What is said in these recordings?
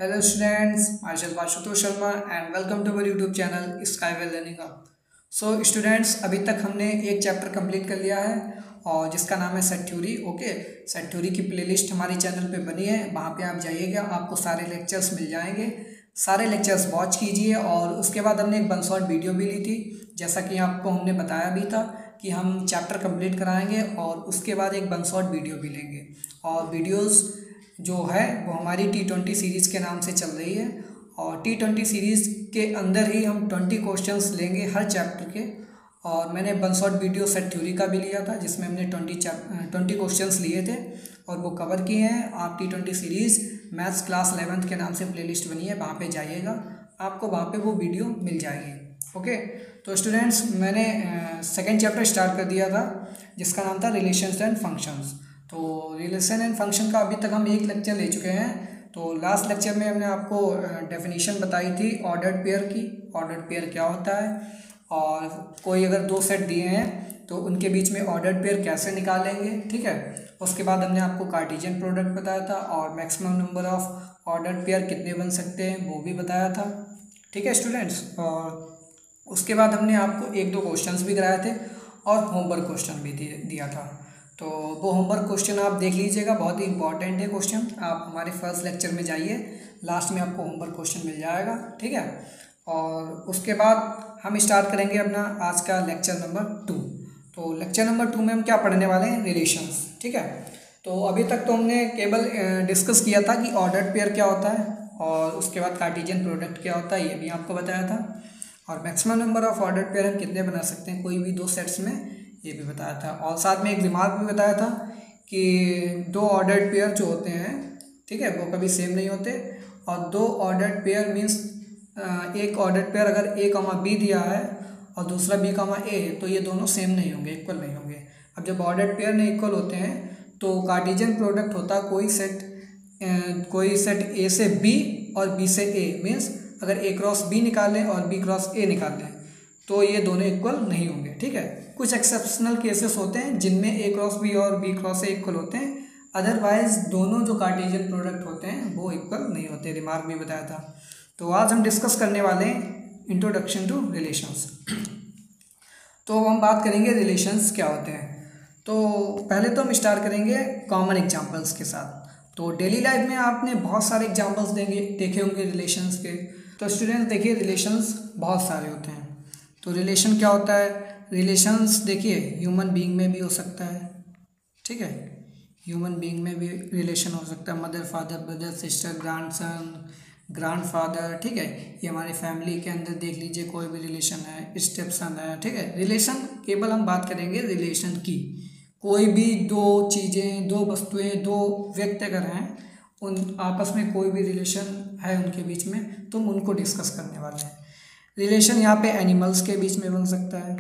Hello students, myself Ashutosh Sharma and welcome to our YouTube channel Skywell Learning Hub. So students, अभी तक हमने एक chapter complete कर लिया है और जिसका नाम है set theory. Okay, set theory की प्लेलिस्ट हमारे चैनल पे बनी है, वहाँ पे आप जाइएगा, आपको सारे लेक्चर्स मिल जाएंगे। सारे लेक्चर्स वॉच कीजिए और उसके बाद हमने एक वन शॉट वीडियो भी ली थी, जैसा कि आपको हमने बताया भी था कि हम चैप्टर कंप्लीट कराएंगे और उसके बाद एक वन शॉट वीडियो भी लेंगे। और वीडियोस जो है वो हमारी T20 सीरीज़ के नाम से चल रही है और T20 सीरीज़ के अंदर ही हम 20 क्वेश्चंस लेंगे हर चैप्टर के। और मैंने one shot video set theory का भी लिया था जिसमें हमने 20 क्वेश्चंस लिए थे और वो कवर किए हैं। आप T20 series maths class 11th के नाम से प्लेलिस्ट बनी है, वहाँ पे जाइएगा, आपको वहाँ पे वो वीडियो मिल जाएगी। ओके, तो स्टूडेंट्स, मैंने सेकेंड चैप्टर स्टार्ट कर दिया था जिसका नाम था रिलेशंस एंड फंक्शंस। तो रिलेशन एंड फंक्शन का अभी तक हम एक लेक्चर ले चुके हैं। तो लास्ट लेक्चर में हमने आपको डेफिनेशन बताई थी ऑर्डर्ड पेयर की, ऑर्डर्ड पेयर क्या होता है और कोई अगर दो सेट दिए हैं तो उनके बीच में ऑर्डर्ड पेयर कैसे निकालेंगे। ठीक है, उसके बाद हमने आपको कार्टेशियन प्रोडक्ट बताया था और maximum number of ordered pair कितने बन सकते हैं वो भी बताया था। ठीक है स्टूडेंट्स, और उसके बाद हमने आपको एक दो क्वेश्चंस भी कराए थे और होमवर्क क्वेश्चन भी दिया था। तो वो होमवर्क क्वेश्चन आप देख लीजिएगा, बहुत ही इंपॉर्टेंट है क्वेश्चन। आप हमारे फर्स्ट लेक्चर में जाइए, लास्ट में आपको होमवर्क क्वेश्चन मिल जाएगा। ठीक है, और उसके बाद हम स्टार्ट करेंगे अपना आज का लेक्चर नंबर 2। तो लेक्चर नंबर 2 में हम क्या पढ़ने वाले हैं, रिलेशंस। ठीक है, तो अभी तक तो हमने केवल डिस्कस किया था कि ऑर्डर्ड पेयर क्या होता है और उसके बाद कार्टेशियन प्रोडक्ट क्या होता है, ये भी आपको बताया था। और maximum number of ordered pair हम कितने बना सकते हैं कोई भी दो सेट्स में, ये भी बताया था। और साथ में एक रिमार्क भी बताया था कि दो ऑर्डर्ड पेयर जो होते हैं, ठीक है, वो कभी सेम नहीं होते। और दो ऑर्डर्ड पेयर मीन्स एक ऑर्डर्ड पेयर अगर A, B दिया है और दूसरा B, A है तो ये दोनों सेम नहीं होंगे, इक्वल नहीं होंगे। अब जब ऑर्डर्ड पेयर नहीं इक्वल होते हैं तो कार्टेशियन प्रोडक्ट होता है कोई सेट A से B और B से A, मीन्स अगर A क्रॉस B निकालें और B क्रॉस A निकाल लें तो ये दोनों इक्वल नहीं होंगे। ठीक है, कुछ एक्सेप्शनल केसेस होते हैं जिनमें A क्रॉस B और B क्रॉस A इक्वल होते हैं, अदरवाइज दोनों जो कार्टेशियन प्रोडक्ट होते हैं वो इक्वल नहीं होते, रिमार्क भी बताया था। तो आज हम डिस्कस करने वाले हैं इंट्रोडक्शन टू रिलेशंस। तो हम बात करेंगे रिलेशंस क्या होते हैं। तो पहले तो हम स्टार्ट करेंगे कॉमन एग्जांपल्स के साथ। तो डेली लाइफ में आपने बहुत सारे एग्जांपल्स देखे होंगे रिलेशंस के। तो स्टूडेंट्स देखिए, रिलेशंस बहुत सारे होते हैं। तो रिलेशन क्या होता है, रिलेशंस देखिए ह्यूमन बीइंग में भी हो सकता है। ठीक है, ह्यूमन बीइंग में भी रिलेशन हो सकता है, mother father, brother sister, grandson, grandfather. ठीक है, ये हमारी फैमिली के अंदर देख लीजिए कोई भी रिलेशन है, स्टेप सन है। ठीक है, रिलेशन केवल हम बात करेंगे रिलेशन की, कोई भी दो चीज़ें, दो वस्तुएं, दो व्यक्ति अगर हैं, उन आपस में कोई भी रिलेशन है उनके बीच में, तो हम उनको डिस्कस करने वाले हैं। रिलेशन यहाँ पे एनिमल्स के बीच में बन सकता है,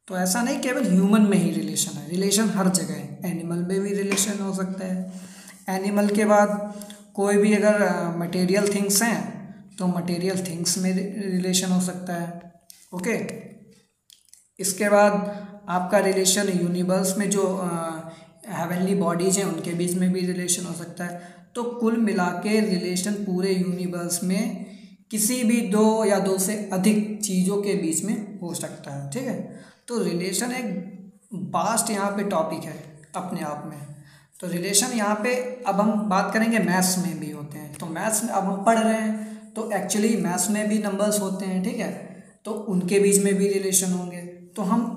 तो ऐसा नहीं केवल ह्यूमन में ही रिलेशन है, रिलेशन हर जगह है। एनिमल में भी रिलेशन हो सकता है। एनिमल के बाद कोई भी अगर मटेरियल थिंग्स हैं तो मटेरियल थिंग्स में रिलेशन हो सकता है। ओके, इसके बाद आपका रिलेशन यूनिवर्स में जो हेवनली बॉडीज़ हैं उनके बीच में भी रिलेशन हो सकता है। तो कुल मिला के रिलेशन पूरे यूनिवर्स में किसी भी दो या दो से अधिक चीज़ों के बीच में हो सकता है। ठीक है, तो रिलेशन एक वास्ट यहाँ पे टॉपिक है अपने आप में। तो रिलेशन यहाँ पे अब हम बात करेंगे मैथ्स में भी होते हैं। तो मैथ्स में अब हम पढ़ रहे हैं तो एक्चुअली मैथ्स में भी नंबर्स होते हैं। ठीक है, तो उनके बीच में भी रिलेशन होंगे। तो हम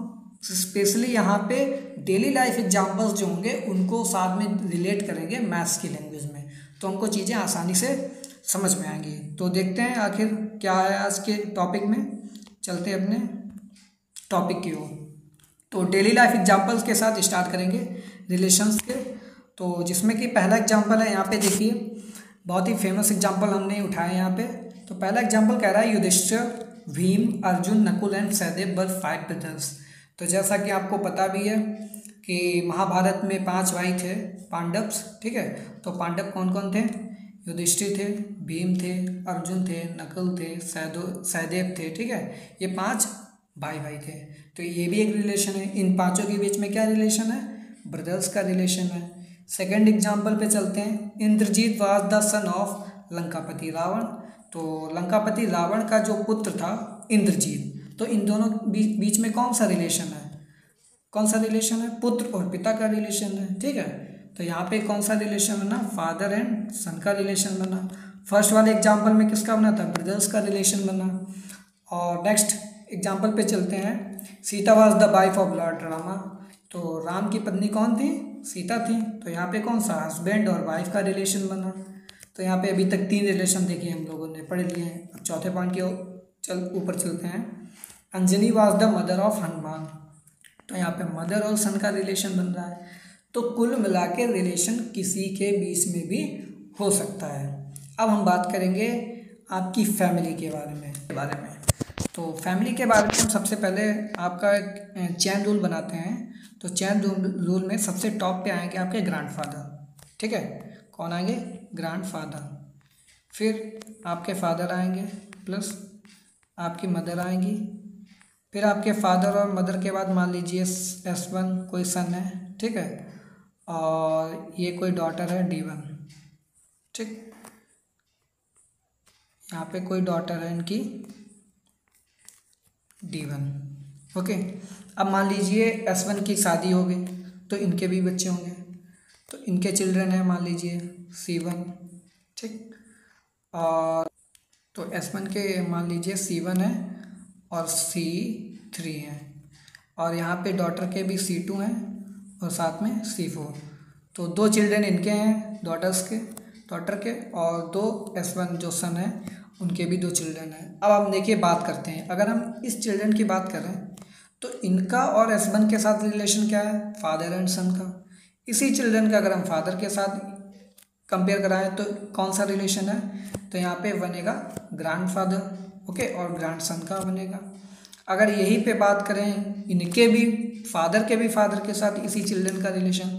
स्पेशली यहाँ पे डेली लाइफ एग्जांपल्स जो होंगे उनको साथ में रिलेट करेंगे मैथ्स की लैंग्वेज में, तो हमको चीज़ें आसानी से समझ में आएंगी। तो देखते हैं आखिर क्या है आज के टॉपिक में, चलते हैं अपने टॉपिक की ओर। तो डेली लाइफ एग्जांपल्स के साथ स्टार्ट करेंगे रिलेशंस के। तो जिसमें कि पहला एग्जांपल है, यहाँ पे देखिए बहुत ही फेमस एग्जांपल हमने उठाए यहाँ पे। तो पहला एग्जांपल कह रहा है Yudhishthir, Bhim, Arjun, Nakul and Sahdev were 5 brothers. तो जैसा कि आपको पता भी है कि महाभारत में 5 भाई थे, पांडव्स। ठीक है, तो पांडव कौन कौन थे, युधिष्ठिर थे, भीम थे, अर्जुन थे, नकुल थे, सहदेव थे। ठीक है, ये 5 भाई थे। तो ये भी एक रिलेशन है। इन पांचों के बीच में क्या रिलेशन है, ब्रदर्स का रिलेशन है। सेकंड एग्जांपल पे चलते हैं। Indrajit was the son of Lankapati Ravan. तो लंकापति रावण का जो पुत्र था इंद्रजीत, तो इन दोनों बीच में कौन सा रिलेशन है, कौन सा रिलेशन है, पुत्र और पिता का रिलेशन है। ठीक है, तो यहाँ पे कौन सा रिलेशन बना, फादर एंड सन का रिलेशन बना। फर्स्ट वाले एग्जाम्पल में किसका बना था, ब्रदर्स का रिलेशन बना। और नेक्स्ट एग्जाम्पल पे चलते हैं। Sita was the wife of Lord Rama, तो राम की पत्नी कौन थी, सीता थी। तो यहाँ पे कौन सा हस्बैंड और वाइफ का रिलेशन बना। तो यहाँ पे अभी तक 3 रिलेशन देखे हम लोगों ने, पढ़ लिए हैं। अब चौथे पॉइंट के ऊपर चलते हैं। Anjani was the mother of Hanuman, तो यहाँ पे मदर और सन का रिलेशन बन रहा है। तो कुल मिला के रिलेशन किसी के बीच में भी हो सकता है। अब हम बात करेंगे आपकी फैमिली के बारे में। तो फैमिली के बारे में हम सबसे पहले आपका एक चैन रूल बनाते हैं। तो चैन रूल में सबसे टॉप पे आएंगे आपके ग्रैंडफादर। ठीक है, कौन आएंगे, ग्रैंडफादर। फिर आपके फादर आएंगे, प्लस आपकी मदर आएंगी। फिर आपके फादर और मदर के बाद मान लीजिए S1 कोई सन है, ठीक है, और ये कोई डॉटर है D1। ठीक, यहाँ पे कोई डॉटर है इनकी D1। ओके, अब मान लीजिए S1 की शादी हो गई तो इनके भी बच्चे होंगे, तो इनके चिल्ड्रन है मान लीजिए C1। ठीक, और तो S1 के मान लीजिए C1 है और C3 है, और यहाँ पे डॉटर के भी C2 हैं और साथ में C4। तो 2 चिल्ड्रन इनके हैं डॉटर के, और 2 S1 जो सन है उनके भी 2 चिल्ड्रन हैं। अब हम देखिए बात करते हैं, अगर हम इस चिल्ड्रन की बात करें तो इनका और S1 के साथ रिलेशन क्या है, फादर एंड सन का। इसी चिल्ड्रन का अगर हम फादर के साथ कंपेयर कराएं तो कौन सा रिलेशन है, तो यहाँ पे बनेगा ग्रैंडफादर, ओके, और ग्रैंड सन का बनेगा। अगर यहीं पे बात करें इनके भी फादर के साथ इसी चिल्ड्रन का रिलेशन,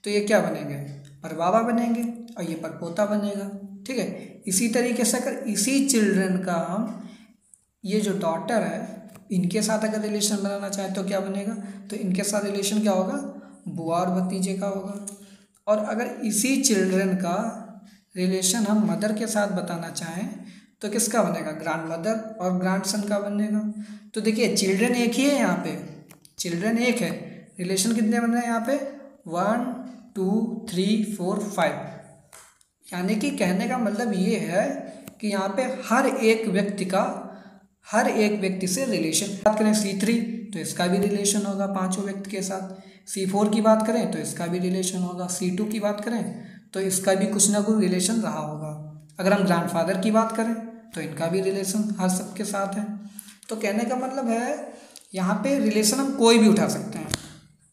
तो ये क्या बनेंगे, परबाबा बनेंगे, और ये परपोता बनेगा। ठीक है, इसी तरीके से अगर इसी चिल्ड्रन का हम ये जो डॉटर है इनके साथ अगर रिलेशन बनाना चाहें तो क्या बनेगा, तो इनके साथ रिलेशन क्या होगा, बुआ और भतीजे का होगा। और अगर इसी चिल्ड्रन का रिलेशन हम मदर के साथ बताना चाहें तो किसका बनेगा, ग्रैंड मदर और ग्रैंड सन का बनेगा। तो देखिए चिल्ड्रन एक ही है, यहाँ पे चिल्ड्रन एक है, रिलेशन कितने बन रहे हैं यहाँ पे, 1 2 3 4 5। यानी कि कहने का मतलब ये है कि यहाँ पे हर एक व्यक्ति से रिलेशन। बात करें C3 तो इसका भी रिलेशन होगा 5 व्यक्ति के साथ। C4 की बात करें तो इसका भी रिलेशन होगा। C2 की बात करें तो इसका भी कुछ ना कुछ रिलेशन रहा होगा। अगर हम ग्रैंडफादर की बात करें तो इनका भी रिलेशन हर सबके साथ है। तो कहने का मतलब है यहाँ पे रिलेशन हम कोई भी उठा सकते हैं।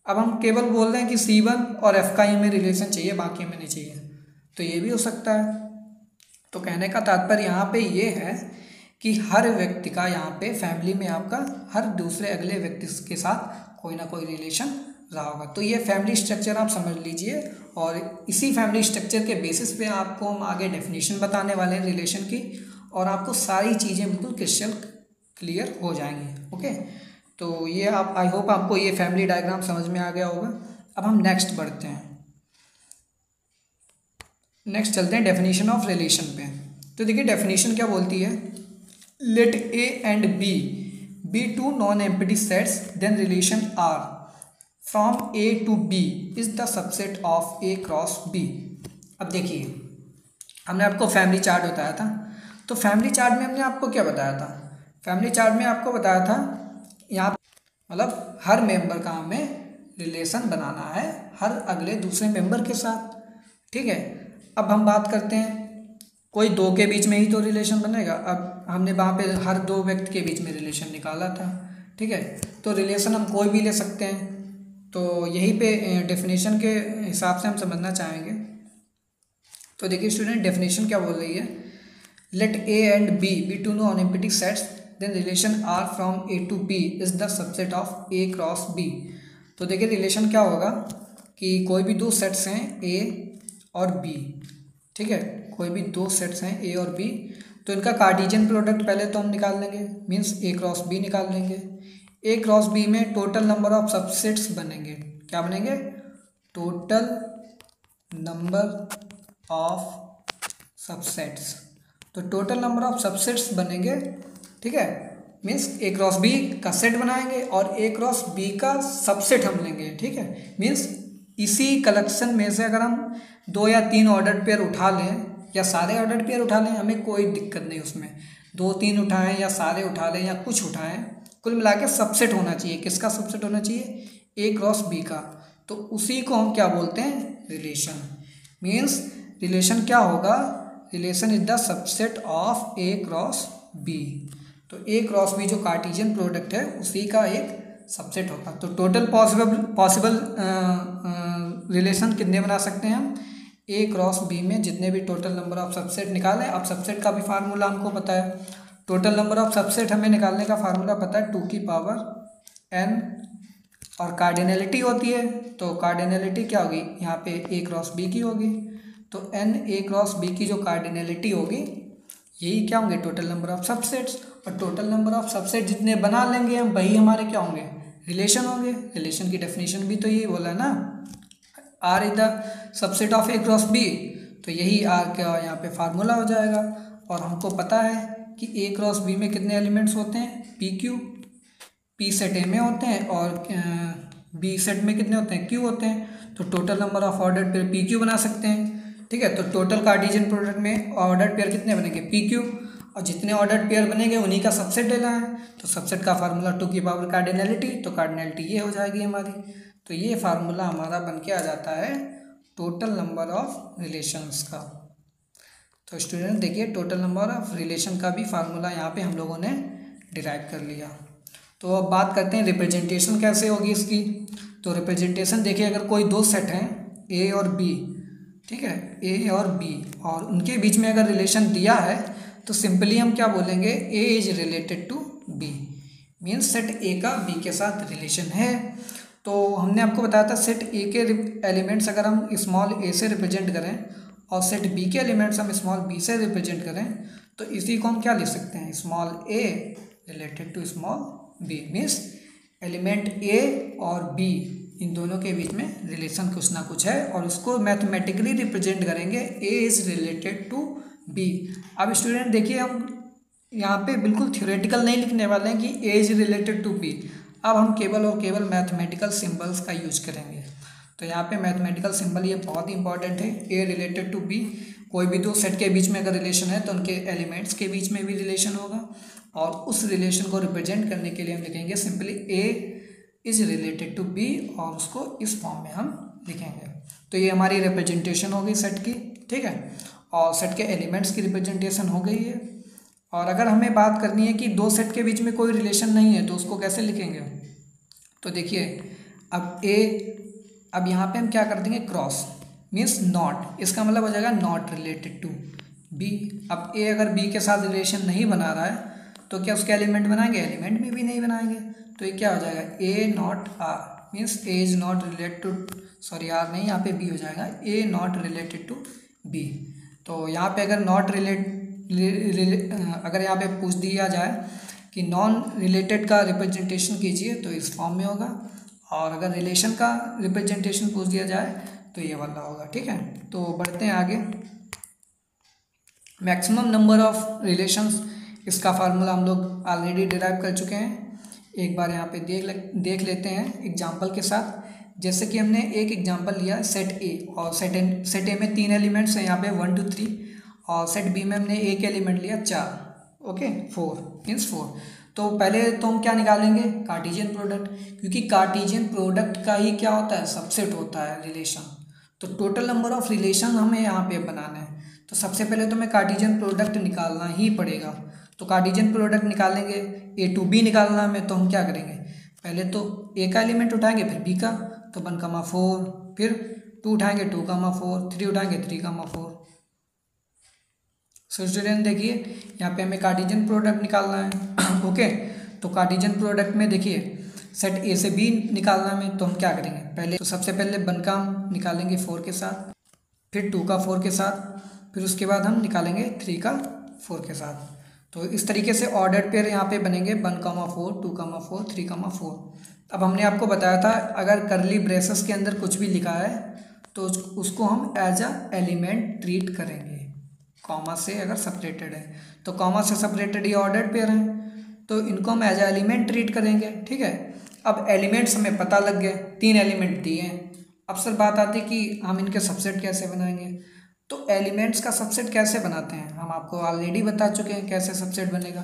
अब हम केवल बोल रहे हैं कि C1 और F का ही हमें रिलेशन चाहिए, बाकी हमें नहीं चाहिए, तो ये भी हो सकता है। तो कहने का तात्पर्य यहाँ पे ये है कि हर व्यक्ति का यहाँ पे फैमिली में आपका हर दूसरे अगले व्यक्ति के साथ कोई ना कोई रिलेशन रहा होगा। तो ये फैमिली स्ट्रक्चर आप समझ लीजिए, और इसी फैमिली स्ट्रक्चर के बेसिस पे आपको हम आगे डेफिनेशन बताने वाले हैं रिलेशन की, और आपको सारी चीज़ें बिल्कुल क्रिस्टल क्लियर हो जाएंगी। ओके, तो ये आप आई होप आपको ये फैमिली डायग्राम समझ में आ गया होगा। अब हम नेक्स्ट बढ़ते हैं, नेक्स्ट चलते हैं डेफिनेशन ऑफ रिलेशन पे। तो देखिए डेफिनेशन क्या बोलती है, let A and B be 2 non-empty sets then relation R from A to B is the subset of A cross B। अब देखिए हमने आपको फैमिली चार्ट बताया था, तो फैमिली चार्ट में हमने आपको क्या बताया था, फैमिली चार्ट में आपको बताया था यहाँ मतलब हर मेंबर का हमें रिलेशन बनाना है हर अगले दूसरे मेंबर के साथ। ठीक है, अब हम बात करते हैं कोई 2 के बीच में ही तो रिलेशन बनेगा। अब हमने वहाँ पे हर 2 व्यक्ति के बीच में रिलेशन निकाला था। ठीक है, तो रिलेशन हम कोई भी ले सकते हैं, तो यहीं पे डेफिनेशन के हिसाब से हम समझना चाहेंगे। तो देखिए स्टूडेंट डेफिनेशन क्या बोल रही है, let A and B be 2 non-empty sets then relation R from A to B is the subset of A cross B। तो देखिए रिलेशन क्या होगा कि कोई भी 2 सेट्स हैं A और B। ठीक है, कोई भी 2 सेट्स हैं A और B, तो इनका कार्टेशियन प्रोडक्ट पहले तो हम निकाल लेंगे, मीन्स A क्रॉस B निकाल लेंगे। A क्रॉस B में टोटल नंबर ऑफ सबसेट्स बनेंगे, क्या बनेंगे, टोटल नंबर ऑफ सबसेट्स। तो टोटल नंबर ऑफ सबसेट्स बनेंगे, ठीक है, मीन्स ए क्रॉस बी का सेट बनाएंगे और ए क्रॉस बी का सबसेट हम लेंगे, ठीक है। मीन्स इसी कलेक्शन में से अगर हम 2 या 3 ऑर्डर पेयर उठा लें या सारे ऑर्डर पेयर उठा लें, हमें कोई दिक्कत नहीं उसमें, 2-3 उठाएं या सारे उठा लें या कुछ उठाएं, कुल मिला के सबसेट होना चाहिए। किसका सबसेट होना चाहिए? ए क्रॉस बी का। तो उसी को हम क्या बोलते हैं? रिलेशन। मीन्स रिलेशन क्या होगा? Relation is the subset of A cross B. तो ए क्रॉस बी जो कार्टेशियन प्रोडक्ट है उसी का एक सबसेट होगा। तो टोटल पॉसिबल रिलेशन कितने बना सकते हैं हम? ए क्रॉस बी में जितने भी टोटल नंबर ऑफ सबसेट निकालें। अब सबसेट का भी फार्मूला हमको पता है। टोटल नंबर ऑफ सबसेट हमें निकालने का फार्मूला पता है, 2 की पावर n, और कार्डिनलिटी होती है। तो कार्डिनलिटी क्या होगी? यहाँ पे ए क्रॉस बी की होगी। तो n ए क्रॉस बी की जो कार्डिनलिटी होगी, यही क्या होंगे? Total number of subsets. और टोटल नंबर ऑफ सबसेट जितने बना लेंगे हम, वही हमारे क्या होंगे? रिलेशन होंगे। रिलेशन की डेफिनेशन भी तो यही बोला ना, R is the subset of A cross B. तो यही आर का यहाँ पे फार्मूला हो जाएगा। और हमको पता है कि ए क्रॉस बी में कितने एलिमेंट्स होते हैं? P Q. पी सेट ए में होते हैं और बी सेट में कितने होते हैं? क्यू होते हैं। तो total number of order pair P Q बना सकते हैं, ठीक है। तो टोटल कार्टेशियन प्रोडक्ट में ऑर्डर पेयर कितने बनेंगे? P Q. और जितने ऑर्डर पेयर बनेंगे उन्हीं का सबसेट लेना है। तो सबसेट का फार्मूला 2 की पावर कार्डिनलिटी। तो कार्डिनलिटी ये हो जाएगी हमारी। तो ये फार्मूला हमारा बन के आ जाता है टोटल नंबर ऑफ रिलेशंस का। तो स्टूडेंट देखिए, टोटल नंबर ऑफ रिलेशन का भी फार्मूला यहाँ पे हम लोगों ने डिराइव कर लिया। तो अब बात करते हैं रिप्रेजेंटेशन कैसे होगी इसकी। तो रिप्रेजेंटेशन देखिए, अगर कोई 2 सेट हैं ए और बी, ठीक है, ए और बी, और उनके बीच में अगर रिलेशन दिया है तो सिंपली हम क्या बोलेंगे? A is related to B. Means set A का बी के साथ रिलेशन है। तो हमने आपको बताया था सेट ए के एलिमेंट्स अगर हम स्मॉल ए से रिप्रेजेंट करें और सेट बी के एलिमेंट्स हम स्मॉल बी से रिप्रेजेंट करें, तो इसी को हम क्या लिख सकते हैं? Small a related to small b. Means element a और बी, इन दोनों के बीच में रिलेशन कुछ ना कुछ है और उसको मैथमेटिकली रिप्रेजेंट करेंगे, A is related to B. अब स्टूडेंट देखिए, हम यहाँ पे बिल्कुल थ्योरेटिकल नहीं लिखने वाले हैं कि ए इज रिलेटेड टू बी। अब हम केवल और केवल मैथमेटिकल सिंबल्स का यूज करेंगे। तो यहाँ पे मैथमेटिकल सिंबल ये बहुत ही इंपॉर्टेंट है। ए रिलेटेड टू बी, कोई भी 2 सेट के बीच में अगर रिलेशन है तो उनके एलिमेंट्स के बीच में भी रिलेशन होगा, और उस रिलेशन को रिप्रेजेंट करने के लिए हम लिखेंगे simply A is related to B, और उसको इस फॉर्म में हम लिखेंगे। तो ये हमारी रिप्रेजेंटेशन हो गई सेट की, ठीक है, और सेट के एलिमेंट्स की रिप्रेजेंटेशन हो गई है। और अगर हमें बात करनी है कि 2 सेट के बीच में कोई रिलेशन नहीं है तो उसको कैसे लिखेंगे? तो देखिए, अब यहाँ पे हम क्या कर देंगे? Cross, means not. इसका मतलब हो जाएगा नॉट रिलेटेड टू बी। अब ए अगर बी के साथ रिलेशन नहीं बना रहा है तो क्या उसके एलिमेंट बनाएंगे? एलिमेंट में भी नहीं बनाएंगे। तो ये क्या हो जाएगा? A not R, means A is not related to, sorry R नहीं, यहाँ पे बी हो जाएगा, A not related to B. तो यहाँ पे अगर नॉट अगर यहाँ पे पूछ दिया जाए कि नॉन रिलेटेड का रिप्रेजेंटेशन कीजिए तो इस फॉर्म में होगा, और अगर रिलेशन का रिप्रेजेंटेशन पूछ दिया जाए तो ये वाला होगा, ठीक है। तो बढ़ते हैं आगे। मैक्सिमम नंबर ऑफ रिलेशंस, इसका फार्मूला हम लोग ऑलरेडी डिराइव कर चुके हैं। एक बार यहाँ पे देख लेते हैं एग्जांपल के साथ। जैसे कि हमने एक एग्जांपल लिया सेट ए, और सेट ए में 3 एलिमेंट्स हैं यहाँ पे 1 2 3, और सेट बी में हमने एक एलिमेंट लिया 4, ओके 4 मीन्स 4। तो पहले तो हम क्या निकालेंगे? कार्टेशियन प्रोडक्ट, क्योंकि कार्टेशियन प्रोडक्ट का ही क्या होता है? सबसेट होता है रिलेशन। तो टोटल नंबर ऑफ रिलेशन हमें यहाँ पे बनाना है, तो सबसे पहले तो हमें कार्टेशियन प्रोडक्ट निकालना ही पड़ेगा। तो कार्टेशियन प्रोडक्ट निकालेंगे, ए टू बी निकालना हमें, तो हम क्या करेंगे? पहले तो ए का एलिमेंट उठाएंगे, फिर बी का, तो 1, 4, फिर 2 उठाएंगे 2, 4, 3 उठाएंगे 3, 4। सो स्टूडेंट देखिए, यहाँ पे हमें कार्टेशियन प्रोडक्ट निकालना है, ओके। तो कार्टेशियन प्रोडक्ट में देखिए सेट ए से बी निकालना है, तो हम क्या करेंगे? पहले तो सबसे पहले 1 का हम निकालेंगे 4 के साथ, फिर 2 का 4 के साथ, फिर उसके बाद हम निकालेंगे 3 का 4 के साथ। तो इस तरीके से ऑर्डर पेयर यहाँ पे बनेंगे 1, 4, 2, 4, 3, 4। अब हमने आपको बताया था अगर करली ब्रेसेस के अंदर कुछ भी लिखा है तो उसको हम एज अ एलिमेंट ट्रीट करेंगे, कॉमा से अगर सेपरेटेड है तो कॉमा से सेपरेटेड ये ऑर्डर्ड पेयर हैं, तो इनको हम एज एलिमेंट ट्रीट करेंगे। ठीक है, अब एलिमेंट्स हमें पता लग गए, 3 एलिमेंट दिए हैं। अब सर बात आती है कि हम इनके सबसेट कैसे बनाएंगे। तो एलिमेंट्स का सबसेट कैसे बनाते हैं हम आपको ऑलरेडी बता चुके हैं कैसे सबसेट बनेगा।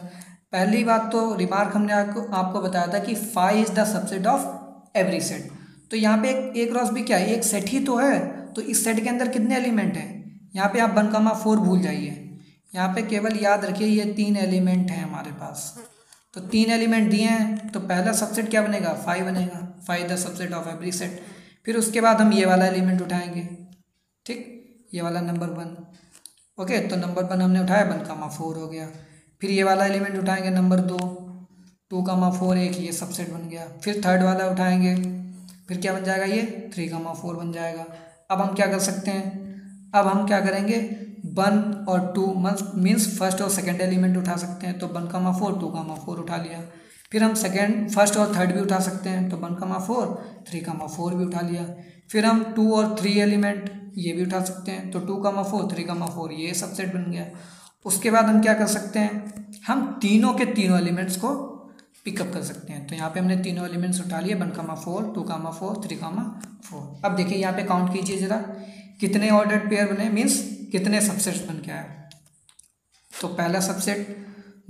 पहली बात तो रिमार्क हमने आपको बताया था कि phi is the subset of every set. तो यहाँ पे एक क्रॉस बी क्या है, एक सेट ही तो है, तो इस सेट के अंदर कितने एलिमेंट हैं। यहाँ पे आप 1,4 भूल जाइए, यहाँ पे केवल याद रखिए ये 3 एलिमेंट हैं हमारे पास। तो 3 एलिमेंट दिए हैं तो पहला सबसेट क्या बनेगा, 5 बनेगा, 5 the subset of every set. फिर उसके बाद हम ये वाला एलिमेंट उठाएंगे, ठीक, ये वाला नंबर 1। ओके, तो नंबर 1 हमने उठाया, 1,4 हो गया। फिर ये वाला एलिमेंट उठाएंगे नंबर 2, 2,4 एक ये सबसेट बन गया। फिर थर्ड वाला उठाएंगे, फिर क्या बन जाएगा, ये 3,4 बन जाएगा। अब हम क्या कर सकते हैं, अब हम क्या करेंगे, 1 और 2 मीन्स फर्स्ट और सेकंड एलिमेंट उठा सकते हैं। तो 1,4 2,4 उठा लिया। फिर हम फर्स्ट और थर्ड भी उठा सकते हैं, तो 1,4 3,4 भी उठा लिया। फिर हम 2 और 3 एलिमेंट ये भी उठा सकते हैं, तो 2,4 3,4 ये सबसेट बन गया। उसके बाद हम क्या कर सकते हैं, हम तीनों के तीनों एलिमेंट्स को पिकअप कर सकते हैं। तो यहाँ पे हमने तीनों एलिमेंट्स उठा लिए, 1,4 2,4 3,4। अब देखिए यहाँ पे काउंट कीजिए जरा, कितने ऑर्डर्ड पेयर बने, मीन्स कितने सबसेट्स बन के आए। तो पहला सबसेट,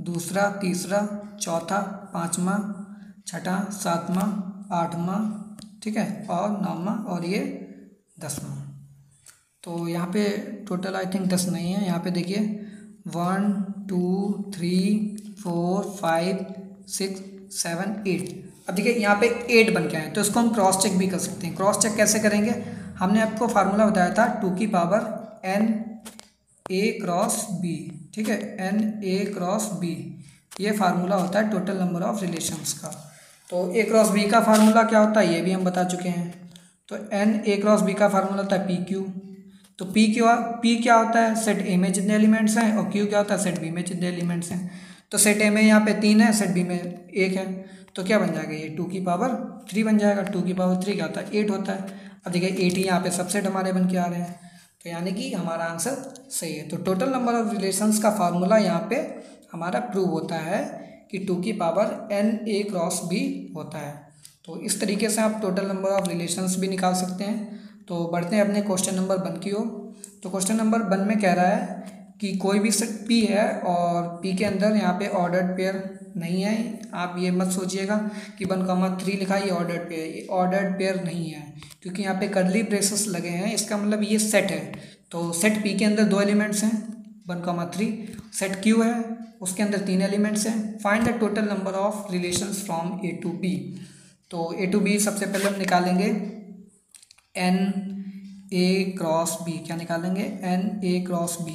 दूसरा, तीसरा, चौथा, 5वां, छठा, 7वां, 8वां, ठीक है, और 9वां और ये 10वां। तो यहाँ पे टोटल आई थिंक 10 नहीं है, यहाँ पे देखिए 1 2 3 4 5 6 7 8। अब देखिए यहाँ पे 8 बन के आए, तो इसको हम क्रॉस चेक भी कर सकते हैं। क्रॉस चेक कैसे करेंगे, हमने आपको फार्मूला बताया था 2 की power n a cross b, ठीक है, n a क्रॉस b, ये फार्मूला होता है टोटल नंबर ऑफ रिलेशंस का। तो a क्रॉस b का फार्मूला क्या होता है ये भी हम बता चुके हैं। तो n a क्रॉस b का फार्मूला होता है pq। तो p क्या होता है, सेट a में जितने एलिमेंट्स हैं, और q क्या होता है, सेट b में जितने एलिमेंट्स हैं। तो सेट a में यहाँ पे 3 है, सेट b में 1 है, तो क्या बन जाएगा, ये 2 की पावर 3 बन जाएगा। 2 की पावर 3 क्या होता है, 8 होता है। अब देखिए 8 ही यहाँ पे सबसेट हमारे बन के आ रहे हैं, तो यानी कि हमारा आंसर सही है। तो टोटल नंबर ऑफ रिलेशंस का फार्मूला यहाँ पे हमारा प्रूव होता है कि 2 की power n a cross b होता है। तो इस तरीके से आप टोटल नंबर ऑफ रिलेशंस भी निकाल सकते हैं। तो बढ़ते हैं अपने क्वेश्चन नंबर 1 की ओर। तो क्वेश्चन नंबर 1 में कह रहा है कि कोई भी सेट P है और P के अंदर यहाँ पे ऑर्डर्ड पेयर नहीं है। आप ये मत सोचिएगा कि 1,3 लिखा है ये ऑर्डर्ड पेयर, ये ऑर्डर्ड पेयर नहीं है, क्योंकि यहाँ पे कर्ली ब्रेसेस लगे हैं, इसका मतलब ये सेट है। तो सेट P के अंदर 2 एलिमेंट्स हैं 1,3, सेट Q है उसके अंदर 3 एलिमेंट्स हैं। Find the total number of relations from A to B। तो A to B सबसे पहले हम निकालेंगे n a क्रॉस b, क्या निकालेंगे, n a क्रॉस b।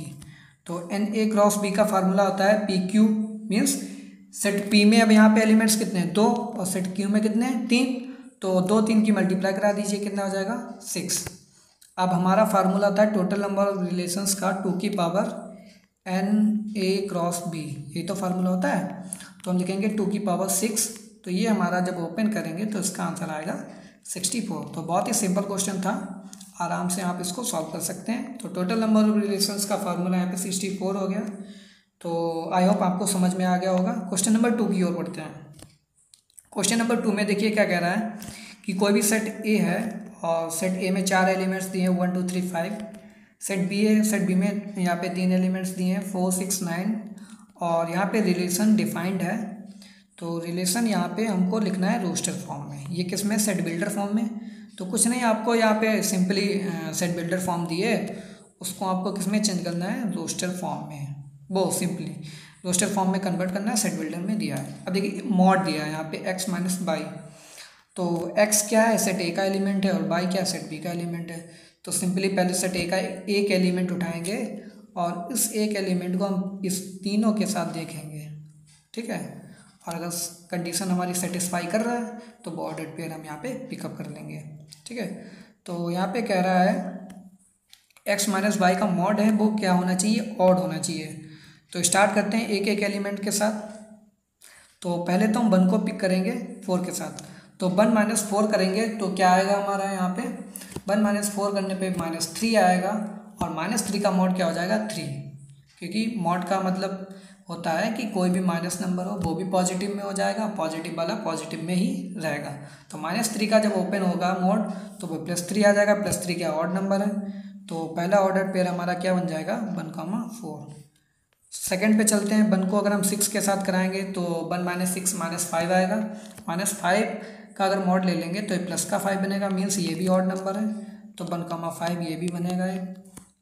तो n a क्रॉस b का फार्मूला होता है P Q, means set P में अब यहाँ पे एलिमेंट्स कितने हैं, 2, और सेट Q में कितने हैं, 3। तो 2 3 की मल्टीप्लाई करा दीजिए, कितना हो जाएगा, 6। अब हमारा फार्मूला होता है टोटल नंबर ऑफ रिलेशंस का 2 की power n a cross b, ये तो फार्मूला होता है। तो हम लिखेंगे 2 की पावर 6। तो ये हमारा जब ओपन करेंगे तो इसका आंसर आएगा 64। तो बहुत ही सिंपल क्वेश्चन था, आराम से आप इसको सॉल्व कर सकते हैं। तो टोटल नंबर ऑफ रिलेशंस का फार्मूला यहाँ पे 64 हो गया। तो आई होप आपको समझ में आ गया होगा। क्वेश्चन नंबर 2 की ओर बढ़ते हैं। क्वेश्चन नंबर 2 में देखिए क्या कह रहा है कि कोई भी सेट ए है और सेट ए में 4 एलिमेंट्स दिए हैं 1 2 3 5। सेट बी है, सेट बी में यहाँ पे 3 एलिमेंट्स दिए हैं 4 6 9, और यहाँ पे रिलेशन डिफाइंड है। तो रिलेशन यहाँ पे हमको लिखना है रोस्टर फॉर्म में। ये किस में, सेट बिल्डर फॉर्म में। तो कुछ नहीं, आपको यहाँ पे सिंपली सेट बिल्डर फॉर्म दिए, उसको आपको किस में चेंज करना है, रोस्टर फॉर्म में। वो सिंपली रोस्टर फॉर्म में कन्वर्ट करना है, सेट बिल्डर में दिया है। अब देखिए मॉड दिया है यहाँ पे x माइनस बाई। तो x क्या है, सेट ए का एलिमेंट है, और बाई क्या है, सेट बी का एलिमेंट है। तो सिंपली पहले सेट ए का एक एलिमेंट उठाएंगे और इस एक एलिमेंट को हम इस तीनों के साथ देखेंगे, ठीक है। और अगर कंडीशन हमारी सेटिस्फाई कर रहा है तो ऑर्डर्ड पेयर हम यहाँ पे पिकअप कर लेंगे, ठीक है। तो यहाँ पे कह रहा है x माइनस वाई का मॉड है वो क्या होना चाहिए, ऑड होना चाहिए। तो स्टार्ट करते हैं एक एक एलिमेंट के साथ। तो पहले तो हम 1 को पिक करेंगे 4 के साथ। तो 1 माइनस 4 करेंगे तो क्या आएगा हमारा यहाँ पे, 1 माइनस 4 करने पे -3 आएगा, और -3 का मॉड क्या हो जाएगा, 3। क्योंकि मॉड का मतलब होता है कि कोई भी माइनस नंबर हो वो भी पॉजिटिव में हो जाएगा, पॉजिटिव वाला पॉजिटिव में ही रहेगा। तो -3 का जब ओपन होगा मोड तो वो +3 आ जाएगा। +3 क्या ऑड नंबर है, तो पहला ऑर्डर पेयर हमारा क्या बन जाएगा 1,4। सेकंड पे चलते हैं। 1 को अगर हम 6 के साथ कराएंगे तो 1 - 6 -5 आएगा। -5 का अगर मॉड ले लेंगे तो ये प्लस का 5 बनेगा, मीन्स ये भी ऑड नंबर है, तो 1,5 ये भी बनेगा ये।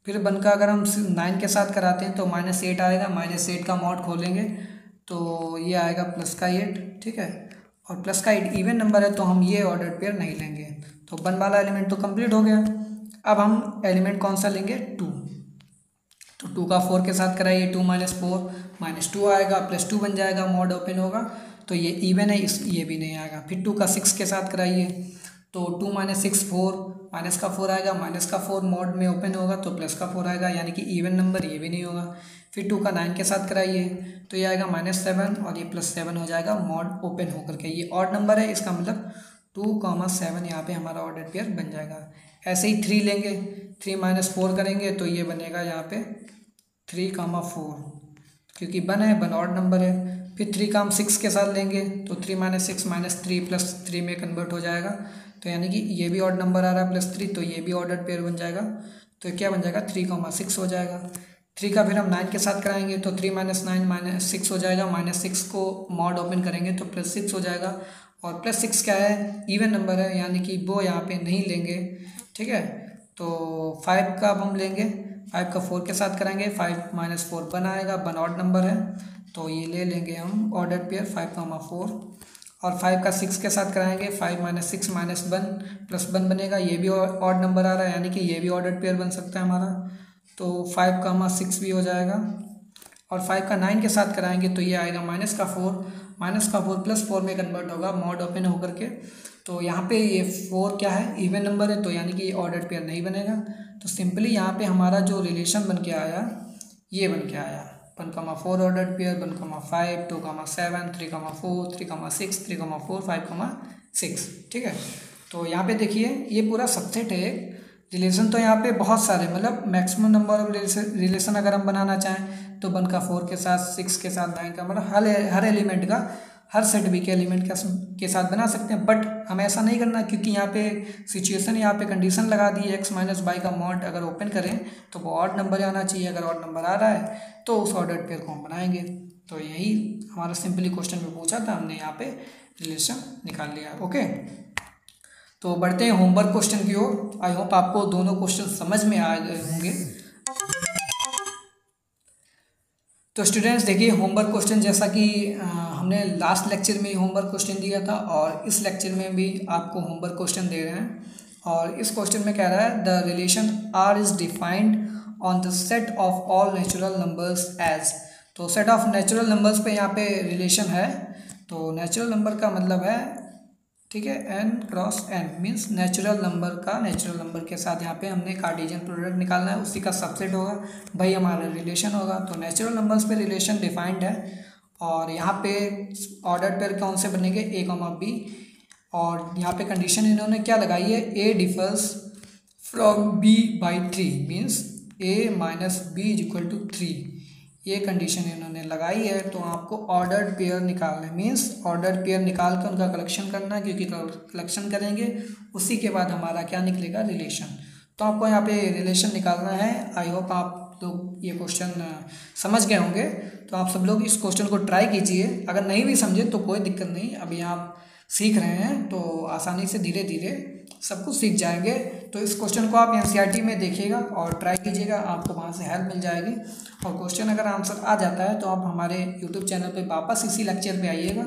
फिर 1 का अगर हम 9 के साथ कराते हैं तो -8 आएगा। -8 का मॉड खोलेंगे तो ये आएगा प्लस का 8, ठीक है। और प्लस का 8 इवन नंबर है तो हम ये ऑर्डर पेयर नहीं लेंगे। तो 1 वाला एलिमेंट तो कंप्लीट हो गया। अब हम एलिमेंट कौन सा लेंगे 2। तो 2 का 4 के साथ कराइए, 2 - 4 -2 आएगा, +2 बन जाएगा, मॉड ओपन होगा तो ये इवन है, इस ये भी नहीं आएगा। फिर 2 का 6 के साथ कराइए तो 2 - 6 4, माइनस का 4 आएगा, माइनस का 4 मॉड में ओपन होगा तो प्लस का 4 आएगा, यानी कि इवन नंबर, ये भी नहीं होगा। फिर 2 का 9 के साथ कराइए तो ये आएगा -7 और ये +7 हो जाएगा मॉड ओपन होकर के। ये ऑड नंबर है, इसका मतलब 2,7 यहाँ पे हमारा ऑर्डर पेयर बन जाएगा। ऐसे ही 3 लेंगे, 3 - 4 करेंगे तो ये बनेगा यहाँ पे 3,4, क्योंकि 1 है, 1 ऑड नंबर है। फिर 3 का हम 6 के साथ लेंगे तो 3 - 6 -3 +3 में कन्वर्ट हो जाएगा, तो यानी कि ये भी ऑड नंबर आ रहा है +3, तो ये भी ऑर्डर पेयर बन जाएगा। तो क्या बन जाएगा 3,6 हो जाएगा। 3 का फिर हम 9 के साथ कराएंगे तो 3 - 9 -6 हो जाएगा, -6 को मॉड ओपन करेंगे तो +6 हो जाएगा। और +6 क्या है, इवन नंबर है, यानी कि वो यहाँ पे नहीं लेंगे, ठीक है। तो 5 का अब हम लेंगे, 5 का 4 के साथ कराएंगे, 5 - 4 1 आएगा, 1 ऑड नंबर है तो ये ले लेंगे हम ऑर्डर पेयर 5,4। और 5 का 6 के साथ कराएंगे, 5 - 6 -1 +1 बनेगा, ये भी ऑड नंबर आ रहा है, यानी कि ये भी ऑर्डर पेयर बन सकता है हमारा, तो 5,6 भी हो जाएगा। और 5 का 9 के साथ कराएंगे तो ये आएगा -4, -4 +4 में कन्वर्ट होगा मॉड ओपन होकर के। तो यहाँ पे ये 4 क्या है, इवन नंबर है, तो यानी कि ये ऑर्डर पेयर नहीं बनेगा। तो सिंपली यहाँ पे हमारा जो रिलेशन बन के आया ये बन के आया 1,4 ऑर्डर पेयर, 1,5 2,7 3,4 3,6 3,4 5,6, ठीक है। तो यहाँ पे देखिए ये पूरा सबसेट है। रिलेशन तो यहाँ पे बहुत सारे, मतलब मैक्सिमम नंबर ऑफ रिलेशन अगर हम बनाना चाहें तो 1 का 4 के साथ, 6 के साथ, 9 का, मतलब हर एलिमेंट का, हर सेट बी के एलिमेंट के साथ बना सकते हैं। बट हमें ऐसा नहीं करना, क्योंकि यहाँ पे सिचुएशन, यहाँ पे कंडीशन लगा दी है, x - y का मॉड अगर ओपन करें तो वो ऑड नंबर आना चाहिए। अगर ऑड नंबर आ रहा है तो उस ऑर्डर पेयर को हम बनाएंगे। तो यही हमारा सिंपली क्वेश्चन में पूछा था, हमने यहाँ पे रिलेशन निकाल लिया। ओके, तो बढ़ते हैं होमवर्क क्वेश्चन की ओर। आई होप आपको दोनों क्वेश्चन समझ में आ गए होंगे। तो स्टूडेंट्स देखिए होमवर्क क्वेश्चन, जैसा कि हमने लास्ट लेक्चर में होमवर्क क्वेश्चन दिया था और इस लेक्चर में भी आपको होमवर्क क्वेश्चन दे रहे हैं। और इस क्वेश्चन में कह रहा है the relation R is defined on the set of all natural numbers as. तो सेट ऑफ नेचुरल नंबर्स पे यहाँ पे रिलेशन है। तो नेचुरल नंबर का मतलब है, ठीक है, n cross n means natural number का नेचुरल नंबर के साथ यहाँ पे हमने कार्टेशियन प्रोडक्ट निकालना है, उसी का सबसेट होगा, भाई हमारा रिलेशन होगा। तो नेचुरल नंबर्स पे रिलेशन डिफाइंड है। और यहाँ पे ऑर्डर पेयर कौन से बनेंगे, a, b। और यहाँ पे कंडीशन इन्होंने क्या लगाई है, a differs from b by 3 means a - b = 3। ये कंडीशन इन्होंने लगाई है। तो आपको ऑर्डर्ड पेयर निकालना है, मीन्स ऑर्डर्ड पेयर निकाल कर उनका कलेक्शन करना है, क्योंकि कलेक्शन करेंगे उसी के बाद हमारा क्या निकलेगा, रिलेशन। तो आपको यहाँ पे रिलेशन निकालना है। आई होप आप लोग ये क्वेश्चन समझ गए होंगे। तो आप सब लोग इस क्वेश्चन को ट्राई कीजिए। अगर नहीं भी समझे तो कोई दिक्कत नहीं, अभी आप सीख रहे हैं तो आसानी से धीरे धीरे सब कुछ सीख जाएंगे। तो इस क्वेश्चन को आप NCERT में देखिएगा और ट्राई कीजिएगा, आपको वहाँ से हेल्प मिल जाएगी। और क्वेश्चन अगर आंसर आ जाता है तो आप हमारे YouTube चैनल पे वापस इसी लेक्चर पे आइएगा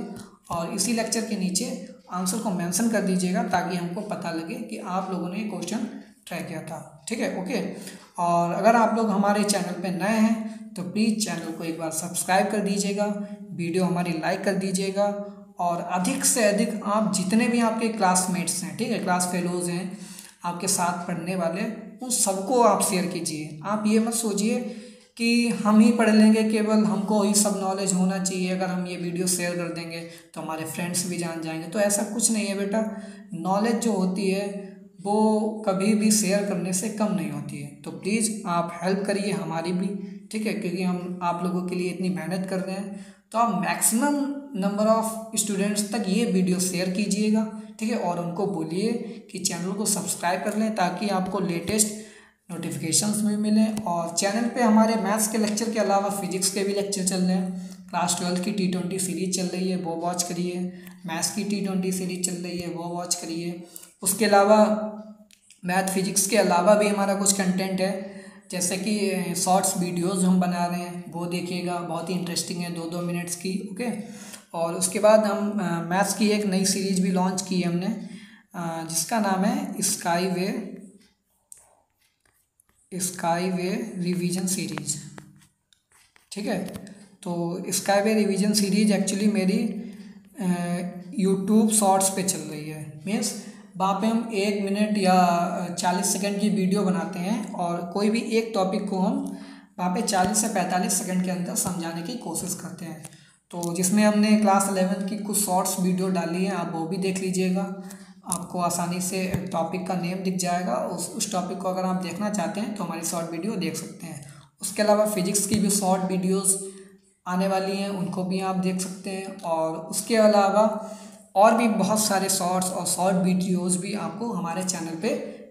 और इसी लेक्चर के नीचे आंसर को मेंशन कर दीजिएगा, ताकि हमको पता लगे कि आप लोगों ने क्वेश्चन ट्राई किया था। ठीक है, ओके। और अगर आप लोग हमारे चैनल पे नए हैं तो प्लीज़ चैनल को एक बार सब्सक्राइब कर दीजिएगा, वीडियो हमारी लाइक कर दीजिएगा, और अधिक से अधिक आप जितने भी आपके क्लासमेट्स हैं, ठीक है, क्लास फेलोज़ हैं, आपके साथ पढ़ने वाले, उन सबको आप शेयर कीजिए। आप ये मत सोचिए कि हम ही पढ़ लेंगे, केवल हमको ही सब नॉलेज होना चाहिए, अगर हम ये वीडियो शेयर कर देंगे तो हमारे फ्रेंड्स भी जान जाएंगे। तो ऐसा कुछ नहीं है बेटा। नॉलेज जो होती है वो कभी भी शेयर करने से कम नहीं होती है। तो प्लीज़ आप हेल्प करिए हमारी भी, ठीक है, क्योंकि हम आप लोगों के लिए इतनी मेहनत कर रहे हैं, तो आप मैक्सिमम नंबर ऑफ स्टूडेंट्स तक ये वीडियो शेयर कीजिएगा, ठीक है, और उनको बोलिए कि चैनल को सब्सक्राइब कर लें ताकि आपको लेटेस्ट नोटिफिकेशंस भी मिलें। और चैनल पे हमारे मैथ्स के लेक्चर के अलावा फिजिक्स के भी लेक्चर चल रहे हैं। क्लास 12 की T20 सीरीज चल रही है, वो वॉच करिए। मैथ्स की T20 सीरीज चल रही है, वो वॉच करिए। उसके अलावा मैथ फिजिक्स के अलावा भी हमारा कुछ कंटेंट है, जैसे कि शॉर्ट्स वीडियोस हम बना रहे हैं, वो देखिएगा, बहुत ही इंटरेस्टिंग है, 2-2 मिनट्स की। ओके, और उसके बाद हम मैथ्स की एक नई सीरीज भी लॉन्च की है हमने, जिसका नाम है स्काईवे रिवीजन सीरीज, ठीक है। तो स्काईवे रिवीजन सीरीज एक्चुअली मेरी यूट्यूब शॉर्ट्स पे चल रही है। मीन्स वहाँ पे हम 1 मिनट या 40 सेकंड की वीडियो बनाते हैं और कोई भी एक टॉपिक को हम वहाँ पे 40 से 45 सेकंड के अंदर समझाने की कोशिश करते हैं। तो जिसमें हमने क्लास 11 की कुछ शॉर्ट्स वीडियो डाली है, आप वो भी देख लीजिएगा, आपको आसानी से टॉपिक का नेम दिख जाएगा। उस टॉपिक को अगर आप देखना चाहते हैं तो हमारी शॉर्ट वीडियो देख सकते हैं। उसके अलावा फिजिक्स की भी शॉर्ट वीडियोस आने वाली हैं, उनको भी आप देख सकते हैं। और उसके अलावा और भी बहुत सारे शॉर्ट्स और शॉर्ट वीडियोस भी आपको हमारे चैनल पे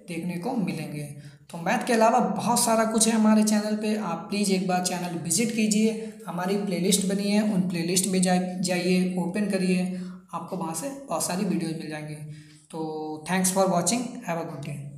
देखने को मिलेंगे। तो मैथ के अलावा बहुत सारा कुछ है हमारे चैनल पे, आप प्लीज़ एक बार चैनल विजिट कीजिए। हमारी प्लेलिस्ट बनी है, उन प्लेलिस्ट में जाइए, ओपन करिए, आपको वहाँ से बहुत सारी वीडियोज़ मिल जाएंगी। तो thanks for watching, have a good day.